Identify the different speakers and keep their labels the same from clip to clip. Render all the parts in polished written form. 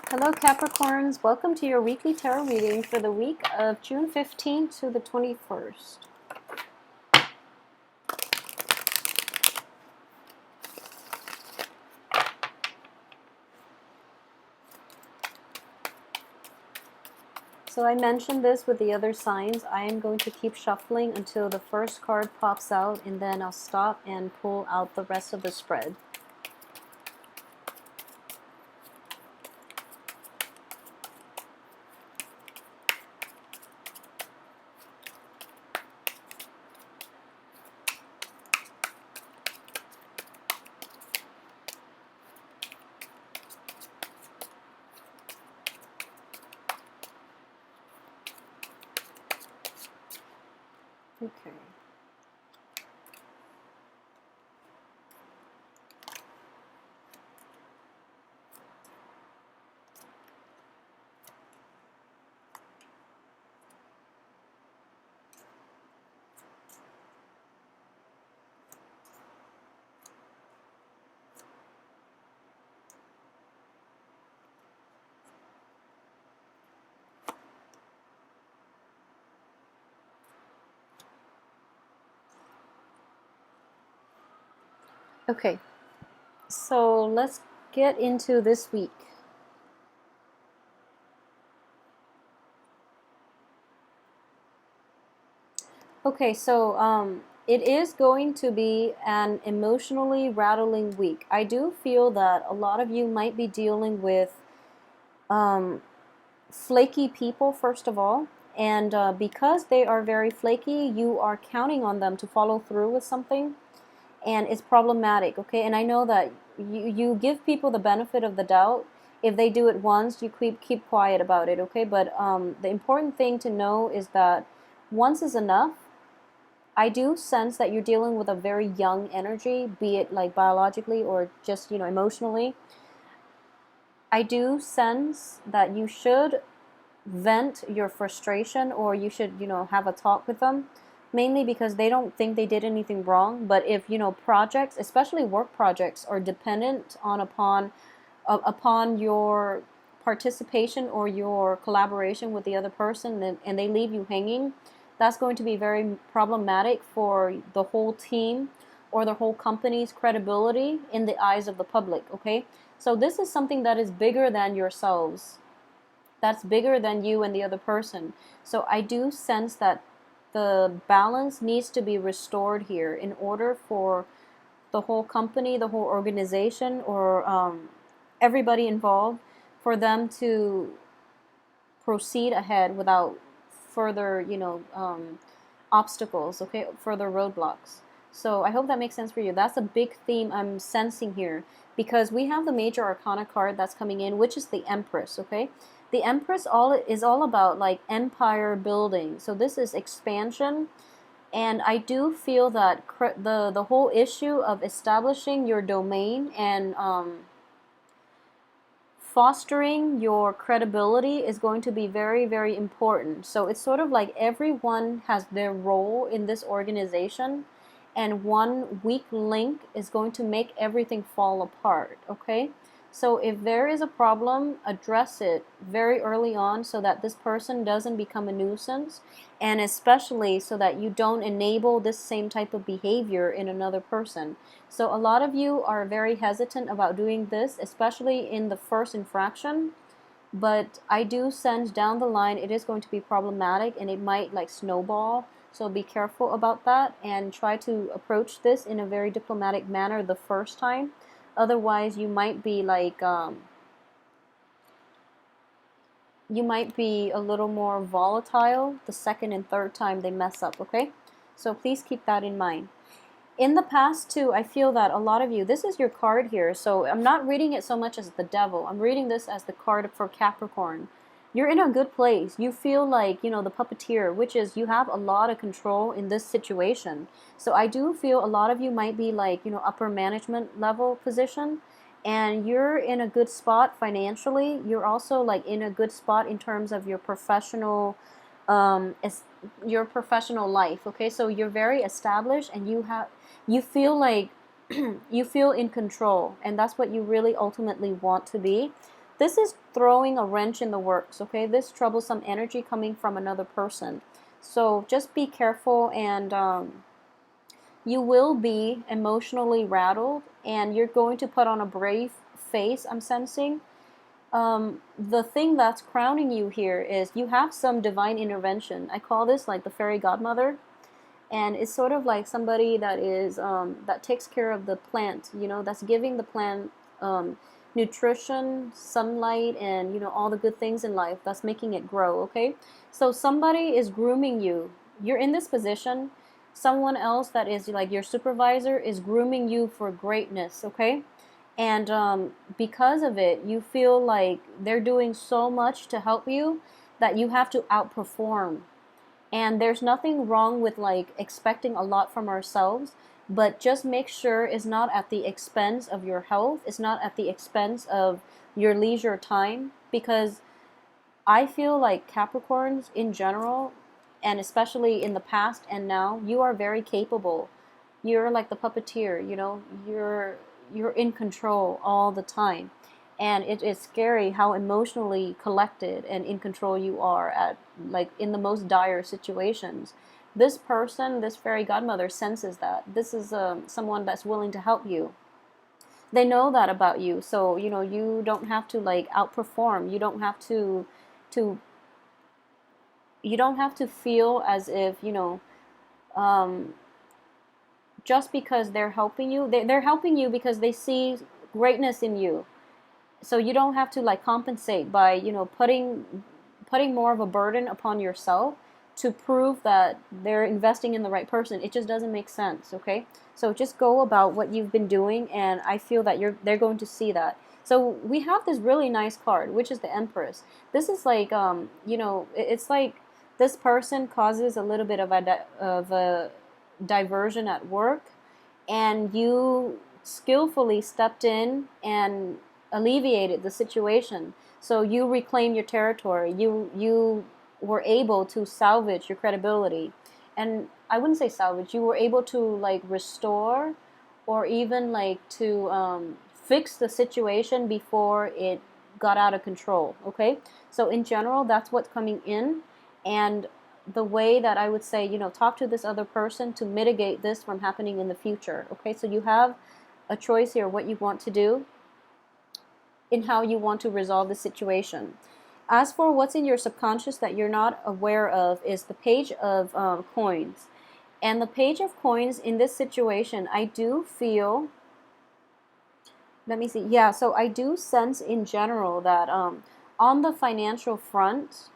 Speaker 1: Hello Capricorns, welcome to your weekly tarot reading for the week of June 15th to the 21st. So I mentioned this with the other signs. I am going to keep shuffling until the first card pops out, and then I'll stop and pull out the rest of the spread. Okay. Okay, so let's get into this week. Okay, so it is going to be an emotionally rattling week. I do feel that a lot of you might be dealing with flaky people, first of all, and because they are very flaky, you are counting on them to follow through with something, and it's problematic, okay? And I know that you give people the benefit of the doubt. If they do it once, you keep quiet about it, okay? But the important thing to know is that once is enough. I do sense that you're dealing with a very young energy, be it like biologically or just, emotionally. I do sense that you should vent your frustration, or you should, have a talk with them, mainly because they don't think they did anything wrong. But if, projects, especially work projects, are dependent upon your participation or your collaboration with the other person, and they leave you hanging, that's going to be very problematic for the whole team or the whole company's credibility in the eyes of the public, okay? So this is something that is bigger than yourselves. That's bigger than you and the other person. So I do sense that the balance needs to be restored here in order for the whole company, the whole organization, or everybody involved, for them to proceed ahead without further, obstacles, okay, further roadblocks. So I hope that makes sense for you. That's a big theme I'm sensing here, because we have the major arcana card that's coming in, which is the Empress, okay? The Empress is all about like empire building. So this is expansion, and I do feel that the whole issue of establishing your domain and fostering your credibility is going to be very, very important. So it's sort of like everyone has their role in this organization, and one weak link is going to make everything fall apart, okay? So if there is a problem, address it very early on so that this person doesn't become a nuisance, and especially so that you don't enable this same type of behavior in another person. So a lot of you are very hesitant about doing this, especially in the first infraction, but I do sense down the line it is going to be problematic, and it might like snowball. So be careful about that and try to approach this in a very diplomatic manner the first time. Otherwise, you might be like, you might be a little more volatile the second and third time they mess up, okay? So please keep that in mind. In the past too, I feel that a lot of you, this is your card here, so I'm not reading it so much as the devil. I'm reading this as the card for Capricorn. You're in a good place. You feel like, the puppeteer, which is you have a lot of control in this situation. So I do feel a lot of you might be like, upper management level position, and you're in a good spot financially. You're also like in a good spot in terms of your professional life, okay? So you're very established, and you feel like you feel in control, and that's what you really ultimately want to be. This is throwing a wrench in the works, okay? This troublesome energy coming from another person. So just be careful, and you will be emotionally rattled, and you're going to put on a brave face, I'm sensing. The thing that's crowning you here is you have some divine intervention. I call this like the fairy godmother, and it's sort of like somebody that is that takes care of the plant, you know, that's giving the plant nutrition, sunlight, and you know, all the good things in life, that's making it grow. Okay, so somebody is grooming you. You're in this position. Someone else that is like your supervisor is grooming you for greatness. Okay, and because of it, you feel like they're doing so much to help you that you have to outperform. And there's nothing wrong with like expecting a lot from ourselves, but just make sure it's not at the expense of your health, it's not at the expense of your leisure time. Because I feel like Capricorns in general, and especially in the past and now, you are very capable. You're like the puppeteer, you know, you're in control all the time. And it is scary how emotionally collected and in control you are at, like, in the most dire situations. This person, this fairy godmother, senses that this is someone that's willing to help you. They know that about you, so you know, you don't have to like outperform. You don't have to you don't have to feel as if, you know, um, just because they're helping you, they're helping you because they see greatness in you. So you don't have to like compensate by, you know, putting more of a burden upon yourself to prove that they're investing in the right person. It just doesn't make sense. Okay, so just go about what you've been doing, and I feel that they're going to see that. So we have this really nice card, which is the Empress. This is like, you know, it's like this person causes a little bit of a diversion at work, and you skillfully stepped in and alleviated the situation. So you reclaim your territory. You were able to salvage your credibility. And I wouldn't say salvage. You were able to like restore, or even like to fix the situation before it got out of control. Okay, so in general, that's what's coming in. And the way that I would say, you know, talk to this other person to mitigate this from happening in the future. Okay, so you have a choice here what you want to do in how you want to resolve the situation. As for what's in your subconscious that you're not aware of, is the Page of Coins. And the Page of Coins in this situation, I do feel, let me see, yeah, so I do sense in general that on the financial front,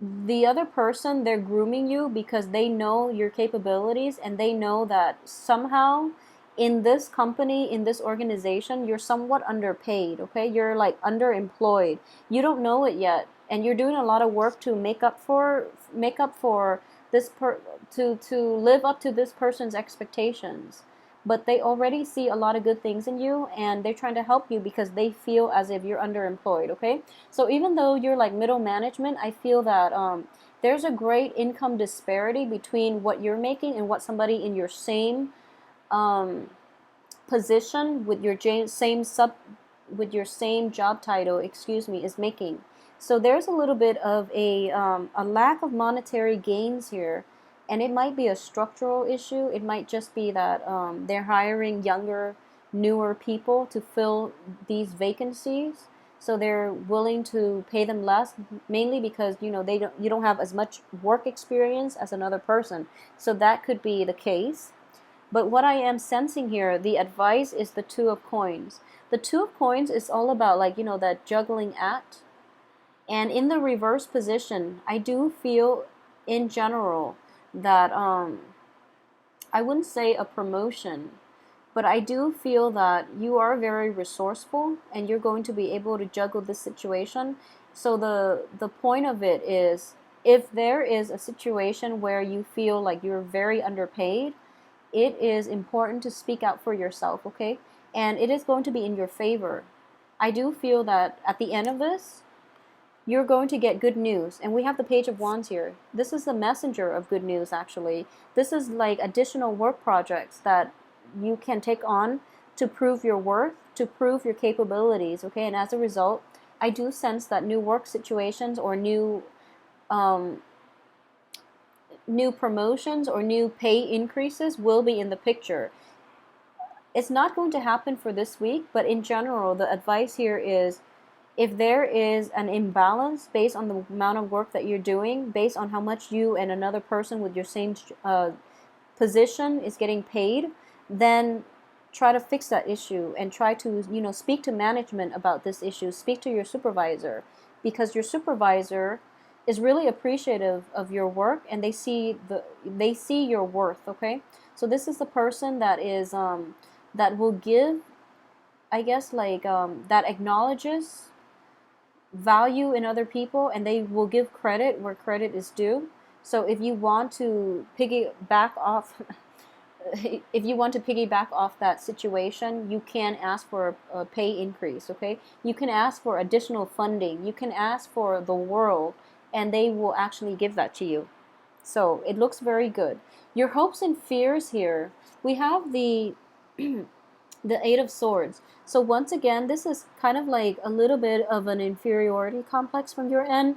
Speaker 1: the other person, they're grooming you because they know your capabilities, and they know that somehow in this company, in this organization, you're somewhat underpaid. Okay, you're like underemployed. You don't know it yet, and you're doing a lot of work to make up for this to live up to this person's expectations. But they already see a lot of good things in you, and they're trying to help you because they feel as if you're underemployed. Okay, so even though you're like middle management, I feel that there's a great income disparity between what you're making and what somebody in your same position with your with your same job title, excuse me, is making. So there's a little bit of a lack of monetary gains here, and it might be a structural issue. It might just be that they're hiring younger, newer people to fill these vacancies. So they're willing to pay them less, mainly because, you know, you don't have as much work experience as another person. So that could be the case. But what I am sensing here, the advice is the Two of Coins. The Two of Coins is all about, like, you know, that juggling act. And in the reverse position, I do feel in general that I wouldn't say a promotion, but I do feel that you are very resourceful and you're going to be able to juggle this situation. So the point of it is, if there is a situation where you feel like you're very underpaid, it is important to speak out for yourself, okay? And it is going to be in your favor. I do feel that at the end of this, you're going to get good news. And we have the Page of Wands here. This is the messenger of good news, actually. This is like additional work projects that you can take on to prove your worth, to prove your capabilities, okay? And as a result, I do sense that new work situations or um, new promotions or new pay increases will be in the picture. It's not going to happen for this week, but in general, the advice here is if there is an imbalance based on the amount of work that you're doing, based on how much you and another person with your same position is getting paid, then try to fix that issue and try to, speak to management about this issue. Speak to your supervisor, because your supervisor is really appreciative of your work, and they see your worth. Okay, so this is the person that is that will give, I guess, like that acknowledges value in other people, and they will give credit where credit is due. So if you want to piggyback off if you want to piggyback off that situation, you can ask for a pay increase. Okay, you can ask for additional funding, you can ask for the world, and they will actually give that to you. So it looks very good. Your hopes and fears here, we have the the Eight of Swords. So once again, this is kind of like a little bit of an inferiority complex from your end.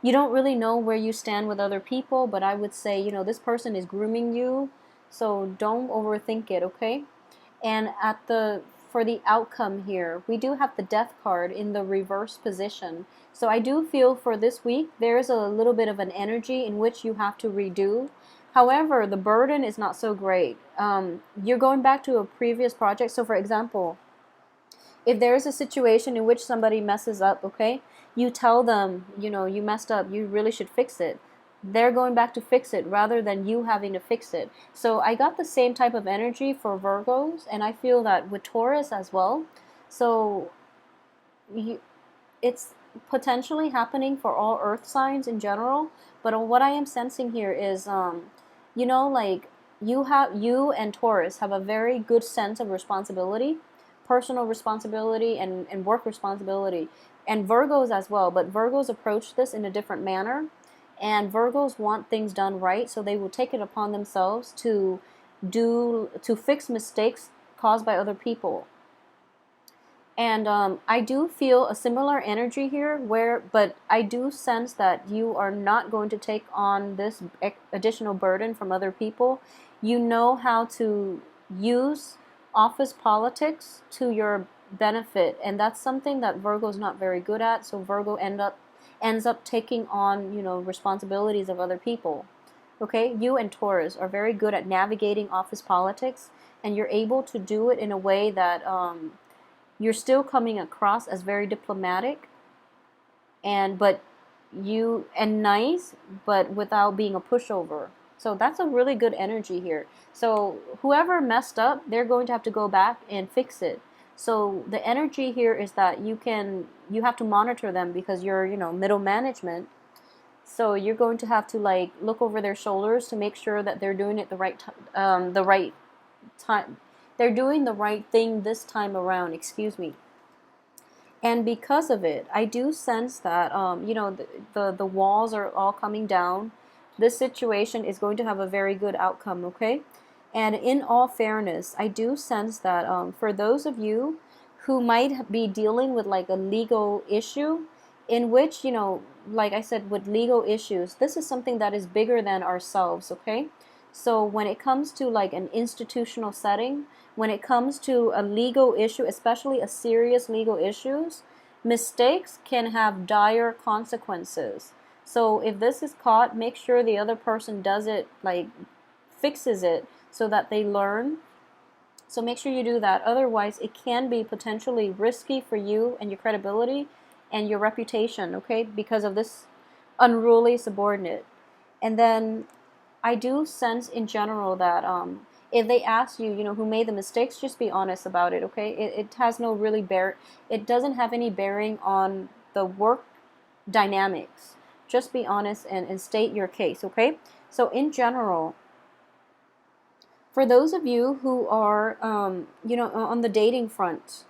Speaker 1: You don't really know where you stand with other people, but I would say, this person is grooming you, so don't overthink it, okay? And for the outcome here, we do have the Death card in the reverse position. So I do feel for this week, there's a little bit of an energy in which you have to redo. However, the burden is not so great. You're going back to a previous project. So for example, if there is a situation in which somebody messes up, okay, you tell them, you messed up, you really should fix it. They're going back to fix it rather than you having to fix it. So I got the same type of energy for Virgos, and I feel that with Taurus as well. So it's potentially happening for all earth signs in general, but what I am sensing here is like you and Taurus have a very good sense of responsibility, personal responsibility and work responsibility, and Virgos as well, but Virgos approach this in a different manner, and Virgos want things done right, so they will take it upon themselves to fix mistakes caused by other people. And I do feel a similar energy here, but I do sense that you are not going to take on this additional burden from other people. You know how to use office politics to your benefit, and that's something that Virgo's not very good at. So Virgo ends up taking on, responsibilities of other people. Okay, you and Taurus are very good at navigating office politics, and you're able to do it in a way that you're still coming across as very diplomatic and nice, but without being a pushover. So that's a really good energy here. So whoever messed up, they're going to have to go back and fix it. So the energy here is that you have to monitor them because you're, middle management. So you're going to have to look over their shoulders to make sure that they're doing it the right time. They're doing the right thing this time around, excuse me. And because of it, I do sense that, the walls are all coming down. This situation is going to have a very good outcome, okay? And in all fairness, I do sense that for those of you who might be dealing with a legal issue, in which, like I said, with legal issues, this is something that is bigger than ourselves, okay? So when it comes to an institutional setting, when it comes to a legal issue, especially a serious legal issues, mistakes can have dire consequences. So if this is caught, make sure the other person does it, fixes it so that they learn. So make sure you do that. Otherwise, it can be potentially risky for you and your credibility and your reputation, okay, because of this unruly subordinate. And then I do sense in general that if they ask you, who made the mistakes, just be honest about it, okay? It has no really it doesn't have any bearing on the work dynamics. Just be honest and state your case, okay? So in general, for those of you who are, on the dating front,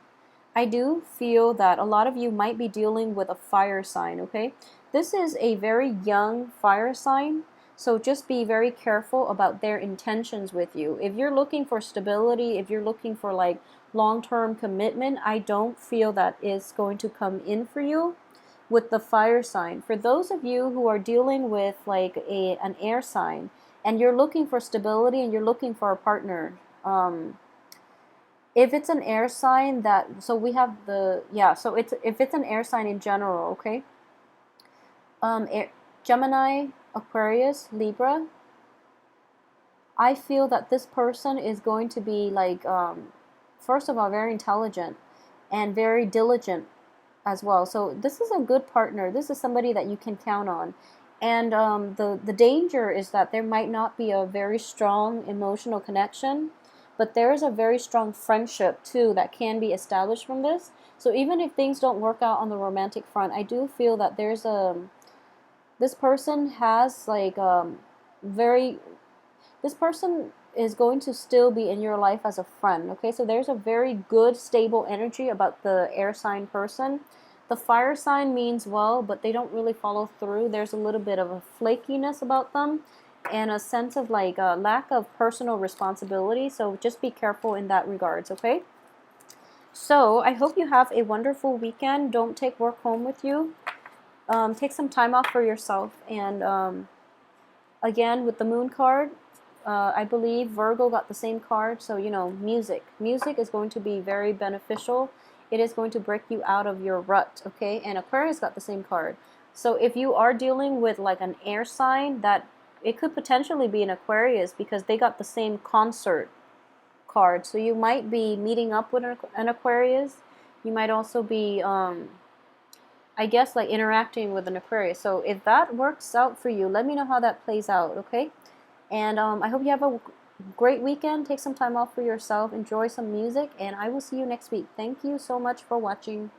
Speaker 1: I do feel that a lot of you might be dealing with a fire sign, okay? This is a very young fire sign. So just be very careful about their intentions with you. If you're looking for stability, if you're looking for long-term commitment, I don't feel that is going to come in for you with the fire sign. For those of you who are dealing with like an air sign and you're looking for stability and you're looking for a partner, if it's an air sign that, so we have the, yeah, so it's, if it's an air sign in general, okay, Gemini, Aquarius, Libra, I feel that this person is going to be like, first of all, very intelligent and very diligent as well. So this is a good partner. This is somebody that you can count on. And the danger is that there might not be a very strong emotional connection, but there is a very strong friendship too that can be established from this. So even if things don't work out on the romantic front, I do feel that there's a, this person has like very, this person is going to still be in your life as a friend, okay? So there's a very good, stable energy about the air sign person. The fire sign means well, but they don't really follow through. There's a little bit of a flakiness about them and a sense of like a lack of personal responsibility. So just be careful in that regards, okay? So I hope you have a wonderful weekend. Don't take work home with you. Take some time off for yourself. And again, with the moon card, I believe Virgo got the same card, so you know, music. Music is going to be very beneficial. It is going to break you out of your rut, okay? And Aquarius got the same card. So if you are dealing with like an air sign, that it could potentially be an Aquarius because they got the same concert card. So you might be meeting up with an Aquarius. You might also be, I guess, like interacting with an Aquarius. So if that works out for you, let me know how that plays out, okay? And I hope you have a great weekend. Take some time off for yourself. Enjoy some music. And I will see you next week. Thank you so much for watching.